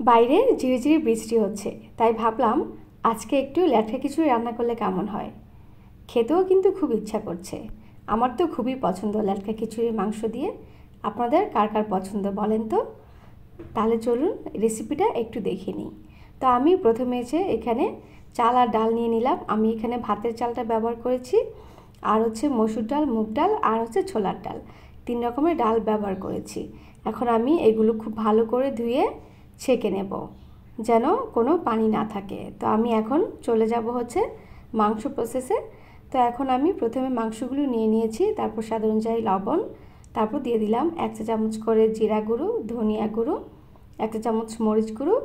বাইরে ঝিরিঝিরি বৃষ্টি হচ্ছে, তাই ভাবলাম আজকে একটু ল্যাটকা খিচুড়ি রান্না করলে কেমন হয়। খেতেও কিন্তু খুব ইচ্ছা করছে। আমার তো খুবই পছন্দ ল্যাটকা খিচুড়ির মাংস দিয়ে। আপনাদের কার কার পছন্দ বলেন তো। তাহলে চলুন রেসিপিটা একটু দেখে নিই। তো আমি প্রথমে এখানে চাল আর ডাল নিয়ে নিলাম। আমি এখানে ভাতের চালটা ব্যবহার করেছি, আর মসুর ডাল, মুগ ডাল আর ছোলার ডাল, 3 রকমের ডাল ব্যবহার করেছি। এখন আমি এগুলো খুব ভালো করে ধুয়ে ছেঁকে নেব, যেন কোনো পানি না থাকে। তো আমি এখন চলে যাব মাংস প্রসেসে। তো এখন আমি প্রথমে মাংসগুলো নিয়ে নিয়েছি, তারপর স্বাদ অনুযায়ী লবণ, তারপর দিয়ে দিলাম 1 চা চামচ করে জিরা গুঁড়ো, ধনিয়া গুঁড়ো, 1 চা চামচ মরিচ গুঁড়ো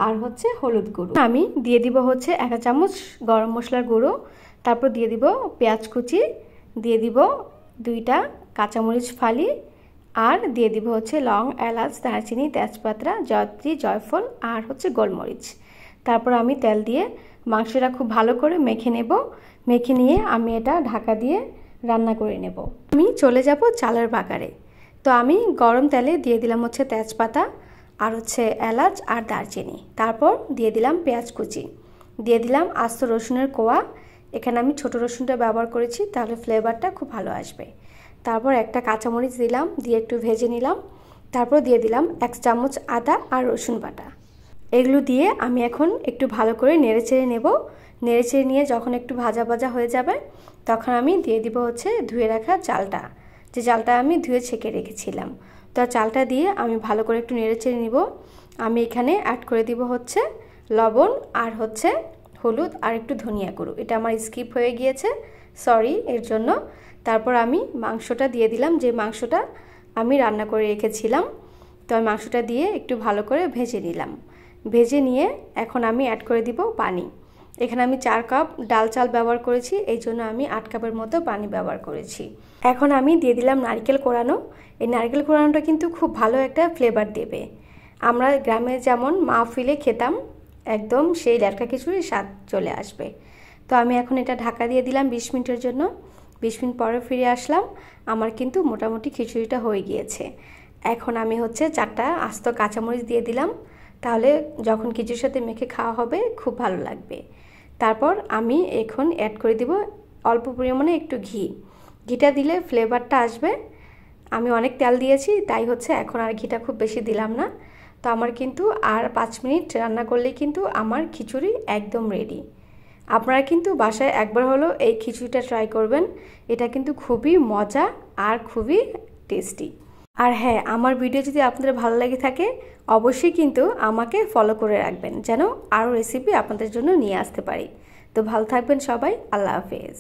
আর হলুদ গুঁড়ো। আমি দিয়ে দিব 1 চা চামচ গরম মশলার গুঁড়ো, তারপর দিয়ে দিব পেঁয়াজ কুচি, দিয়ে দিব 2টা কাঁচামরিচ ফালি, আর দিয়ে দিব লং, এলাচ, দারচিনি, তেজপাতা, জয়ত্রী, জয়ফল আর গোলমরিচ। তারপর আমি তেল দিয়ে মাংসটা খুব ভালো করে মেখে নেব। মেখে নিয়ে আমি এটা ঢাকা দিয়ে রান্না করে নেব। আমি চলে যাব চালের বাগারে। তো আমি গরম তেলে দিয়ে দিলাম তেজপাতা আর এলাচ আর দারচিনি। তারপর দিয়ে দিলাম পেঁয়াজ কুচি, দিয়ে দিলাম আস্ত রসুনের কোয়া। এখানে আমি ছোট রসুনটা ব্যবহার করেছি, তাহলে ফ্লেভারটা খুব ভালো আসবে। তারপর একটা কাঁচামরিচ দিলাম, দিয়ে একটু ভেজে নিলাম। তারপর দিয়ে দিলাম 1 চামচ আদা আর রসুন বাটা। এগুলো দিয়ে আমি এখন একটু ভালো করে নেড়েচেড়ে নেব। নেড়েচেড়ে নিয়ে যখন একটু ভাজা ভাজা হয়ে যাবে, তখন আমি দিয়ে দিব ধুয়ে রাখা চালটা, যে চালটা আমি ধুয়ে ছেঁকে রেখেছিলাম। তো চালটা দিয়ে আমি ভালো করে একটু নেড়েচেড়ে নিব। আমি এখানে অ্যাড করে দিব লবণ আর হলুদ আর একটু ধনিয়া গুঁড়ো। এটা আমার স্কিপ হয়ে গিয়েছে, সরি এর জন্য। তারপর আমি মাংসটা দিয়ে দিলাম, যে মাংসটা আমি রান্না করে রেখেছিলাম। তো আমি মাংসটা দিয়ে একটু ভালো করে ভেজে নিলাম। ভেজে নিয়ে এখন আমি অ্যাড করে দিব পানি। এখানে আমি 4 কাপ ডাল চাল ব্যবহার করেছি, এই জন্য আমি 8 কাপের মতো পানি ব্যবহার করেছি। এখন আমি দিয়ে দিলাম নারকেল কোড়ানো। এই নারকেল কোড়ানোটা কিন্তু খুব ভালো একটা ফ্লেভার দেবে। আমরা গ্রামে যেমন মাহফিলে খেতাম, একদম সেই ল্যাটকা খিচুড়ির স্বাদ চলে আসবে। তো আমি এখন এটা ঢাকা দিয়ে দিলাম 20 মিনিটের জন্য। 20 মিনিট পরে ফিরে আসলাম। আমার কিন্তু মোটামুটি খিচুড়িটা হয়ে গিয়েছে। এখন আমি 4টা আস্ত কাঁচামরিচ দিয়ে দিলাম, তাহলে যখন খিচুড়ির সাথে মেখে খাওয়া হবে খুব ভালো লাগবে। তারপর আমি এখন অ্যাড করে দিব অল্প পরিমাণে একটু ঘি। ঘিটা দিলে ফ্লেভারটা আসবে। আমি অনেক তেল দিয়েছি, তাই এখন আর ঘিটা খুব বেশি দিলাম না। তো আমার কিন্তু আর 5 মিনিট রান্না করলেই কিন্তু আমার খিচুড়ি একদম রেডি। আপনারা কিন্তু বাসায় একবার হলেও এই খিচুড়িটা ট্রাই করবেন। এটা কিন্তু খুবই মজা আর খুবই টেস্টি। আর হ্যাঁ, আমার ভিডিও যদি আপনাদের ভালো লেগে থাকে, অবশ্যই কিন্তু আমাকে ফলো করে রাখবেন, যেন আরও রেসিপি আপনাদের জন্য নিয়ে আসতে পারি। তো ভালো থাকবেন সবাই। আল্লাহ হাফেজ।